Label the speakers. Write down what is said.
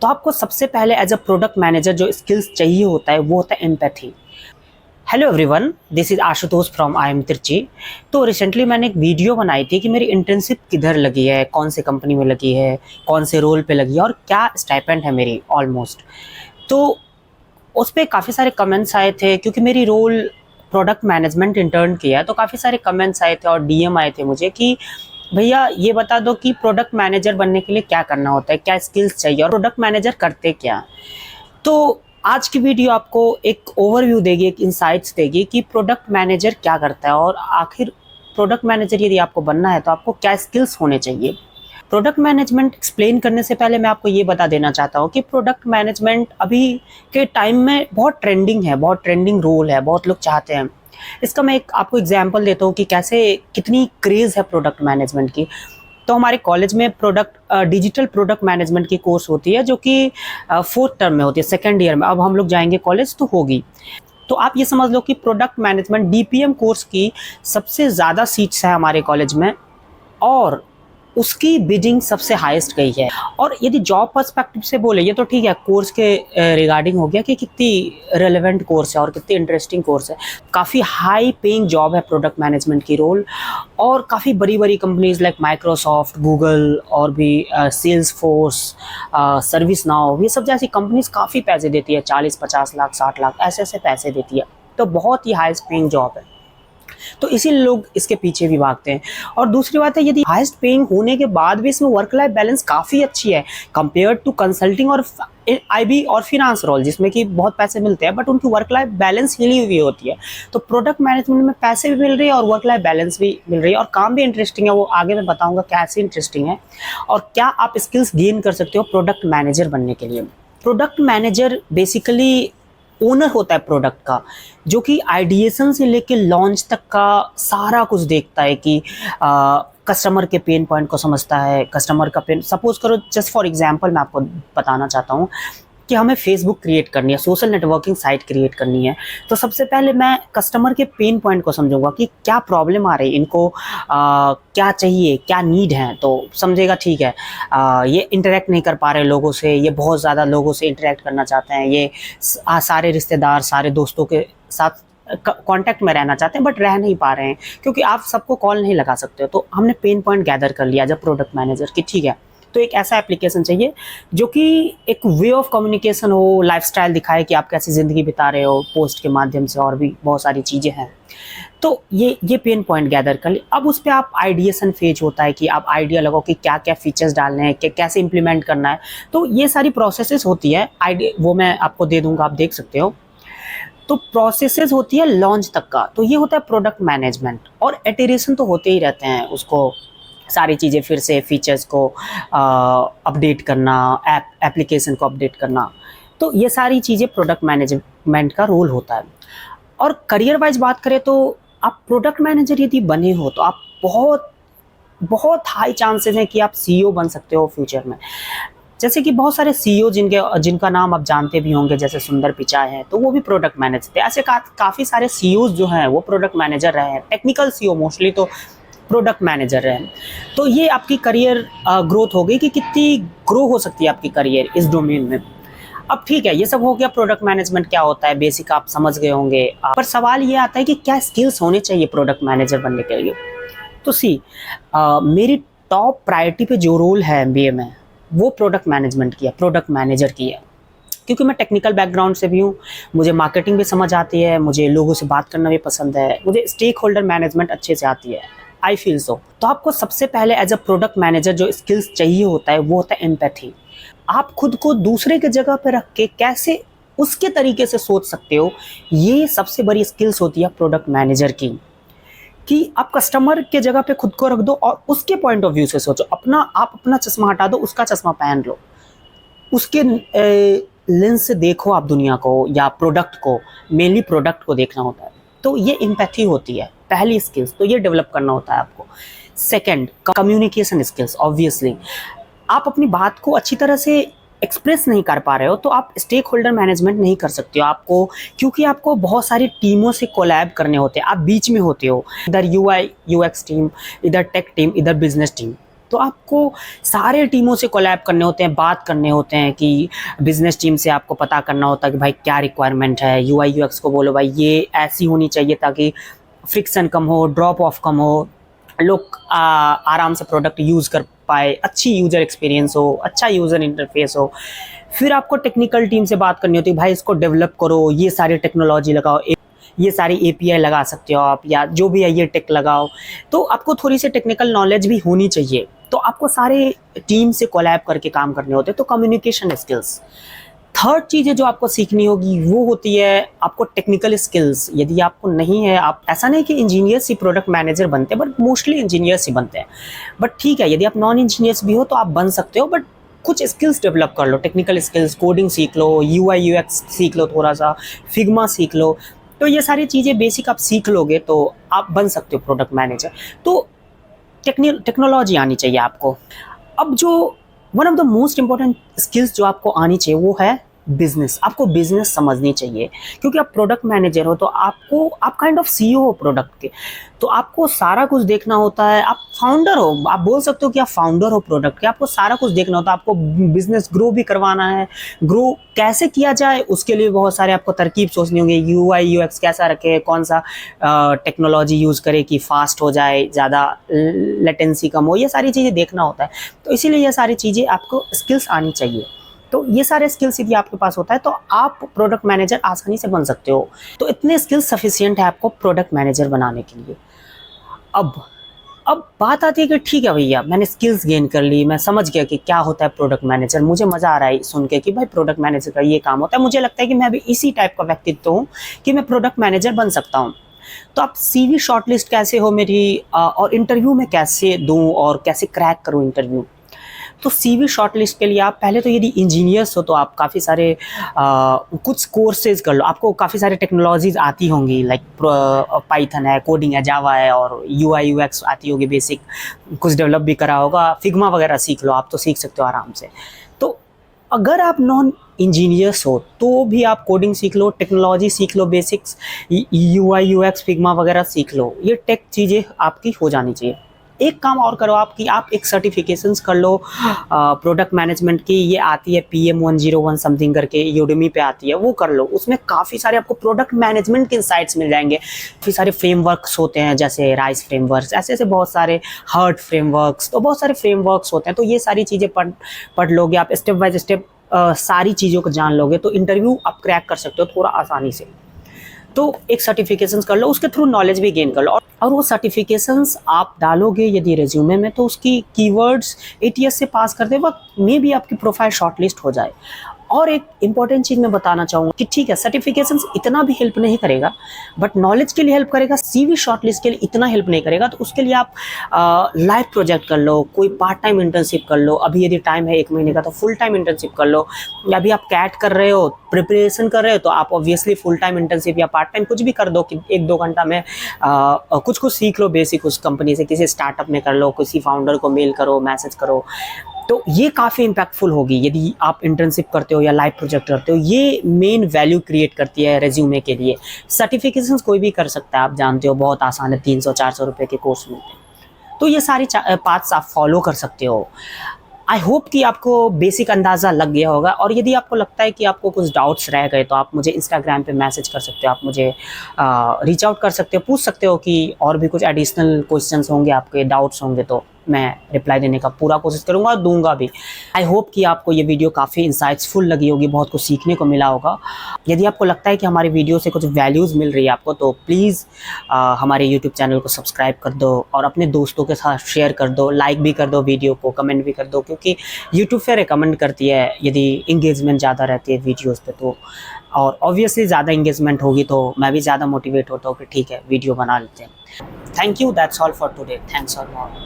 Speaker 1: तो आपको सबसे पहले एज अ प्रोडक्ट मैनेजर जो स्किल्स चाहिए होता है वो होता है empathy. Hello everyone, this is Ashutosh from I M Trichy. तो रिसेंटली मैंने एक वीडियो बनाई थी कि मेरी इंटर्नशिप किधर लगी है, कौन से कंपनी में लगी है, कौन से रोल पे लगी है और क्या स्टाइपेंड है मेरी ऑलमोस्ट। तो उस पर काफ़ी सारे कमेंट्स आए थे क्योंकि मेरी रोल प्रोडक्ट मैनेजमेंट इंटर्न किया है। तो काफ़ी सारे कमेंट्स आए थे और डीएम आए थे मुझे कि भैया ये बता दो कि प्रोडक्ट मैनेजर बनने के लिए क्या करना होता है, क्या स्किल्स चाहिए और प्रोडक्ट मैनेजर करते क्या। तो आज की वीडियो आपको एक ओवरव्यू देगी, एक इंसाइट्स देगी कि प्रोडक्ट मैनेजर क्या करता है और आखिर प्रोडक्ट मैनेजर यदि आपको बनना है तो आपको क्या स्किल्स होने चाहिए। प्रोडक्ट मैनेजमेंट एक्सप्लेन करने से पहले मैं आपको ये बता देना चाहता हूँ कि प्रोडक्ट मैनेजमेंट अभी के टाइम में बहुत ट्रेंडिंग है, बहुत ट्रेंडिंग रोल है, बहुत लोग चाहते हैं। इसका मैं एक आपको एग्जांपल देता हूँ कि कैसे कितनी क्रेज़ है प्रोडक्ट मैनेजमेंट की। तो हमारे कॉलेज में डिजिटल प्रोडक्ट मैनेजमेंट की कोर्स होती है जो कि 4th टर्म में होती है, 2nd ईयर में। अब हम लोग जाएंगे कॉलेज तो होगी। तो आप ये समझ लो कि प्रोडक्ट मैनेजमेंट डीपीएम कोर्स की सबसे ज़्यादा सीट्स है हमारे कॉलेज में और उसकी बिडिंग सबसे हाईएस्ट गई है। और यदि जॉब पर्सपेक्टिव से बोले, ये तो ठीक है कोर्स के रिगार्डिंग हो गया कि कितनी रेलेवेंट कोर्स है और कितनी इंटरेस्टिंग कोर्स है। काफ़ी हाई पेइंग जॉब है प्रोडक्ट मैनेजमेंट की रोल और काफ़ी बड़ी बड़ी कंपनीज लाइक माइक्रोसॉफ्ट, गूगल और भी सेल्स फोर्स, सर्विस नाउ, ये सब जैसी कंपनीज काफ़ी पैसे देती है, 40-50 लाख 60 लाख ऐसे ऐसे पैसे देती है। तो बहुत ही हाईएस्ट पेइंग जॉब है, तो इसीलिए लोग इसके पीछे भी भागते हैं। और दूसरी बात है, यदि हाईएस्ट पेइंग होने के बाद भी इसमें वर्क लाइफ बैलेंस काफ़ी अच्छी है कंपेयर टू कंसल्टिंग और आईबी और फिनांस रोल जिसमें कि बहुत पैसे मिलते हैं बट उनकी वर्क लाइफ बैलेंस हिली हुई होती है। तो प्रोडक्ट मैनेजमेंट में पैसे भी मिल रही है और वर्क लाइफ बैलेंस भी मिल रही है और काम भी इंटरेस्टिंग है। वो आगे मैं बताऊँगा कैसे इंटरेस्टिंग है और क्या आप स्किल्स गेन कर सकते हो प्रोडक्ट मैनेजर बनने के लिए। प्रोडक्ट मैनेजर बेसिकली ओनर होता है प्रोडक्ट का, जो कि आइडिएशन से लेके लॉन्च तक का सारा कुछ देखता है कि कस्टमर के पेन पॉइंट को समझता है। कस्टमर का पेन, सपोज करो जस्ट फॉर एग्जांपल मैं आपको बताना चाहता हूँ कि हमें फेसबुक क्रिएट करनी है, सोशल नेटवर्किंग साइट क्रिएट करनी है। तो सबसे पहले मैं कस्टमर के पेन पॉइंट को समझूंगा कि क्या प्रॉब्लम आ रही है इनको, क्या चाहिए, क्या नीड है। तो समझेगा ठीक है, ये इंटरेक्ट नहीं कर पा रहे लोगों से, ये बहुत ज़्यादा लोगों से इंटरेक्ट करना चाहते हैं, ये सारे रिश्तेदार सारे दोस्तों के साथ कांटेक्ट में रहना चाहते हैं बट रह नहीं पा रहे हैं क्योंकि आप सबको कॉल नहीं लगा सकते हो। तो हमने पेन पॉइंट गैदर कर लिया जब प्रोडक्ट मैनेजर की, ठीक है। तो एक ऐसा एप्लीकेशन चाहिए जो कि एक वे ऑफ कम्युनिकेशन हो, लाइफस्टाइल दिखाए कि आप कैसी ज़िंदगी बिता रहे हो पोस्ट के माध्यम से, और भी बहुत सारी चीज़ें हैं। तो ये पेन पॉइंट गैदर कर ली। अब उस पर आप आइडिएशन फेज होता है कि आप आइडिया लगाओ कि क्या क्या फीचर्स डालने हैं, कैसे इंप्लीमेंट करना है। तो ये सारी प्रोसेसेस होती है, आइडिया वो मैं आपको दे दूंगा, आप देख सकते हो। तो प्रोसेसेस होती है लॉन्च तक का, तो ये होता है प्रोडक्ट मैनेजमेंट। और इटरेशन तो होते ही रहते हैं, उसको सारी चीज़ें फिर से फीचर्स को अपडेट करना, एप्लीकेशन को अपडेट करना। तो ये सारी चीज़ें प्रोडक्ट मैनेजमेंट का रोल होता है। और करियर वाइज बात करें तो आप प्रोडक्ट मैनेजर यदि बने हो तो आप बहुत बहुत हाई चांसेस हैं कि आप सीईओ बन सकते हो फ्यूचर में। जैसे कि बहुत सारे सीईओ जिनका नाम आप जानते भी होंगे, जैसे सुंदर पिचाई हैं, तो वो भी प्रोडक्ट मैनेजर थे। ऐसे काफ़ी सारे सीईओज जो हैं वो प्रोडक्ट मैनेजर रहे हैं, टेक्निकल सीईओ मोस्टली तो प्रोडक्ट मैनेजर रहे। तो ये आपकी करियर ग्रोथ हो गई कि कितनी ग्रो हो सकती है आपकी करियर इस डोमेन में। अब ठीक है, ये सब हो गया प्रोडक्ट मैनेजमेंट क्या होता है, बेसिक आप समझ गए होंगे। पर सवाल ये आता है कि क्या स्किल्स होने चाहिए प्रोडक्ट मैनेजर बनने के लिए। तो मेरी टॉप प्रायोरिटी पे जो रोल है एमबीए में वो प्रोडक्ट मैनेजमेंट की है, प्रोडक्ट मैनेजर की है। क्योंकि मैं टेक्निकल बैकग्राउंड से भी हूँ, मुझे मार्केटिंग भी समझ आती है, मुझे लोगों से बात करना भी पसंद है, मुझे स्टेक होल्डर मैनेजमेंट अच्छे से आती है, आई फील सो। तो आपको सबसे पहले एज अ प्रोडक्ट मैनेजर जो स्किल्स चाहिए होता है वो होता है एम्पैथी। आप खुद को दूसरे के जगह पे रख के कैसे उसके तरीके से सोच सकते हो, ये सबसे बड़ी स्किल्स होती है प्रोडक्ट मैनेजर की। कि आप कस्टमर के जगह पे खुद को रख दो और उसके पॉइंट ऑफ व्यू से सोचो। आप अपना चश्मा हटा दो, उसका चश्मा पहन लो, उसके लेंस से देखो आप दुनिया को या प्रोडक्ट को। मेनली प्रोडक्ट को देखना होता है। तो ये एम्पैथी होती है पहली स्किल्स, तो ये डेवलप करना होता है आपको। Second, communication skills. ऑब्वियसली आप अपनी बात को अच्छी तरह से एक्सप्रेस नहीं कर पा रहे हो तो आप स्टेक होल्डर मैनेजमेंट नहीं कर सकते हो आपको, क्योंकि आपको बहुत सारी टीमों से कोलैब करने होते हैं, आप बीच में होते हो, इधर यूआई यूएक्स टीम, इधर टेक टीम, इधर बिजनेस टीम। तो आपको सारे टीमों से कोलैब करने होते हैं, बात करने होते हैं कि बिजनेस टीम से आपको पता करना होता है कि भाई क्या रिक्वायरमेंट है। यूआई यूएक्स को बोलो भाई ये ऐसी होनी चाहिए ताकि फ्रिक्शन कम हो, ड्रॉप ऑफ कम हो, लोग आराम से प्रोडक्ट यूज़ कर पाए, अच्छी यूज़र एक्सपीरियंस हो, अच्छा यूज़र इंटरफेस हो। फिर आपको टेक्निकल टीम से बात करनी होती है, भाई इसको डेवलप करो, ये सारी टेक्नोलॉजी लगाओ, ये सारी एपीआई लगा सकते हो आप, या जो भी है ये टेक लगाओ। तो आपको थोड़ी सी टेक्निकल नॉलेज भी होनी चाहिए। तो आपको सारे टीम से कोलैब करके काम करने होते हैं। तो कम्युनिकेशन स्किल्स। थर्ड चीज़ जो आपको सीखनी होगी वो होती है आपको टेक्निकल स्किल्स। यदि आपको नहीं है, आप ऐसा नहीं कि इंजीनियर्स ही प्रोडक्ट मैनेजर बनते हैं, बट मोस्टली इंजीनियर्स ही बनते हैं। बट ठीक है, यदि आप नॉन इंजीनियर्स भी हो तो आप बन सकते हो, बट कुछ स्किल्स डेवलप कर लो, टेक्निकल स्किल्स, कोडिंग सीख लो, यूआई यूएक्स सीख लो, थोड़ा सा फिग्मा सीख लो। तो ये सारी चीज़ें बेसिक आप सीख लोगे तो आप बन सकते हो प्रोडक्ट मैनेजर। तो टेक्नोलॉजी आनी चाहिए आपको। अब जो one of the most important skills जो आपको आनी चाहिए वो है बिजनेस। आपको बिजनेस समझनी चाहिए, क्योंकि आप प्रोडक्ट मैनेजर हो तो आप काइंड ऑफ सीईओ हो प्रोडक्ट के, तो आपको सारा कुछ देखना होता है। आप फाउंडर हो, आप बोल सकते हो कि आप फाउंडर हो प्रोडक्ट के, आपको सारा कुछ देखना होता है। आपको बिजनेस ग्रो भी करवाना है, ग्रो कैसे किया जाए उसके लिए बहुत सारे आपको तरकीब सोचनी होंगी। यूआई यूएक्स कैसा रखे, कौन सा टेक्नोलॉजी यूज़ करे कि फास्ट हो जाए, ज़्यादा लेटेंसी कम हो, ये सारी चीज़ें देखना होता है। तो इसीलिए ये सारी चीज़ें आपको स्किल्स आनी चाहिए। तो ये सारे स्किल्स यदि आपके पास होता है तो आप प्रोडक्ट मैनेजर आसानी से बन सकते हो। तो इतने स्किल्स सफिशिएंट है आपको प्रोडक्ट मैनेजर बनाने के लिए। अब बात आती है कि ठीक है भैया, मैंने स्किल्स गेन कर ली, मैं समझ गया कि क्या होता है प्रोडक्ट मैनेजर, मुझे मज़ा आ रहा है सुन के कि भाई प्रोडक्ट मैनेजर का ये काम होता है, मुझे लगता है कि मैं भी इसी टाइप का व्यक्तित्व हूँ कि मैं प्रोडक्ट मैनेजर बन सकता हूँ। तो आप सीवी शॉर्टलिस्ट कैसे हो मेरी, और इंटरव्यू में कैसे दूँ और कैसे क्रैक करूँ इंटरव्यू। तो सीवी शॉर्टलिस्ट के लिए आप पहले तो यदि इंजीनियर्स हो तो आप काफ़ी सारे कुछ कोर्सेज कर लो। आपको काफ़ी सारे टेक्नोलॉजीज आती होंगी, लाइक पाइथन है, कोडिंग है, जावा है, और यूआई यूएक्स आती होगी बेसिक, कुछ डेवलप भी करा होगा, फिग्मा वगैरह सीख लो, आप तो सीख सकते हो आराम से। तो अगर आप नॉन इंजीनियर्स हो तो भी आप कोडिंग सीख लो, टेक्नोलॉजी सीख लो, बेसिक्स यूआई यूएक्स फिग्मा वगैरह सीख लो। ये टेक चीज़ें आपकी हो जानी चाहिए। एक काम और करो आप कि आप एक सर्टिफिकेशंस कर लो प्रोडक्ट मैनेजमेंट की। ये आती है PM101 समथिंग करके, यूडेमी पे आती है, वो कर लो। उसमें काफ़ी सारे आपको प्रोडक्ट मैनेजमेंट के इंसाइट्स मिल जाएंगे। काफ़ी सारे फ्रेमवर्क्स होते हैं, जैसे राइस फ्रेमवर्क्स, ऐसे ऐसे बहुत सारे, हर्ट फ्रेमवर्क्स, तो बहुत सारे फ्रेमवर्क्स होते हैं। तो ये सारी चीज़ें पढ़ लोगे आप, स्टेप बाय स्टेप सारी चीज़ों को जान लोगे तो इंटरव्यू आप क्रैक कर सकते हो थोड़ा आसानी से। तो एक सर्टिफिकेशंस कर लो, उसके थ्रू नॉलेज भी गेन कर लो, और वो सर्टिफिकेशंस आप डालोगे यदि रिज्यूमे में तो उसकी कीवर्ड्स ATS से पास करते वक्त मे भी आपकी प्रोफाइल शॉर्टलिस्ट हो जाए। और एक इंपॉर्टेंट चीज़ मैं बताना चाहूँगा कि ठीक है, सर्टिफिकेशंस इतना भी हेल्प नहीं करेगा, बट नॉलेज के लिए हेल्प करेगा, CV शॉर्टलिस्ट के लिए इतना हेल्प नहीं करेगा। तो उसके लिए आप लाइव प्रोजेक्ट कर लो, कोई पार्ट टाइम इंटर्नशिप कर लो। अभी यदि टाइम है 1 महीने का तो फुल टाइम इंटर्नशिप कर लो। या अभी आप कैट कर रहे हो, प्रिपरेशन कर रहे हो, तो आप ऑब्वियसली फुल टाइम इंटर्नशिप या पार्ट टाइम कुछ भी कर दो कि 1-2 घंटा में कुछ सीख लो बेसिक उस कंपनी से, किसी स्टार्टअप में कर लो, किसी फाउंडर को मेल करो, मैसेज करो। तो ये काफ़ी इम्पैक्टफुल होगी यदि आप इंटर्नशिप करते हो या लाइव प्रोजेक्ट करते हो। ये मेन वैल्यू क्रिएट करती है रेज्यूमे के लिए। सर्टिफिकेशंस कोई भी कर सकता है, आप जानते हो, बहुत आसान है, 300-400 रुपये के कोर्स मिलते हैं। तो ये सारी पाथ्स आप फॉलो कर सकते हो। आई होप कि आपको बेसिक अंदाज़ा लग गया होगा। और यदि आपको लगता है कि आपको कुछ डाउट्स रह गए तो आप मुझे इंस्टाग्राम पे मैसेज कर सकते हो, आप मुझे रीच आउट कर सकते हो, पूछ सकते हो कि और भी कुछ एडिशनल क्वेश्चंस होंगे, आपके डाउट्स होंगे तो मैं रिप्लाई देने का पूरा कोशिश करूंगा और दूंगा भी। आई होप कि आपको ये वीडियो काफ़ी इंसाइट्सफुल लगी होगी, बहुत कुछ सीखने को मिला होगा। यदि आपको लगता है कि हमारी वीडियो से कुछ वैल्यूज़ मिल रही है आपको तो प्लीज़ हमारे यूट्यूब चैनल को सब्सक्राइब कर दो और अपने दोस्तों के साथ शेयर कर दो, लाइक भी कर दो वीडियो को, कमेंट भी कर दो, क्योंकि यूट्यूब से रिकमेंड करती है यदि इंगेजमेंट ज़्यादा रहती है वीडियोज़ पे तो। और ऑब्वियसली ज़्यादा इंगेजमेंट होगी तो मैं भी ज़्यादा मोटिवेट होता हूँ कि ठीक है वीडियो बना लेते हैं। Thank you, that's all for today, thanks all.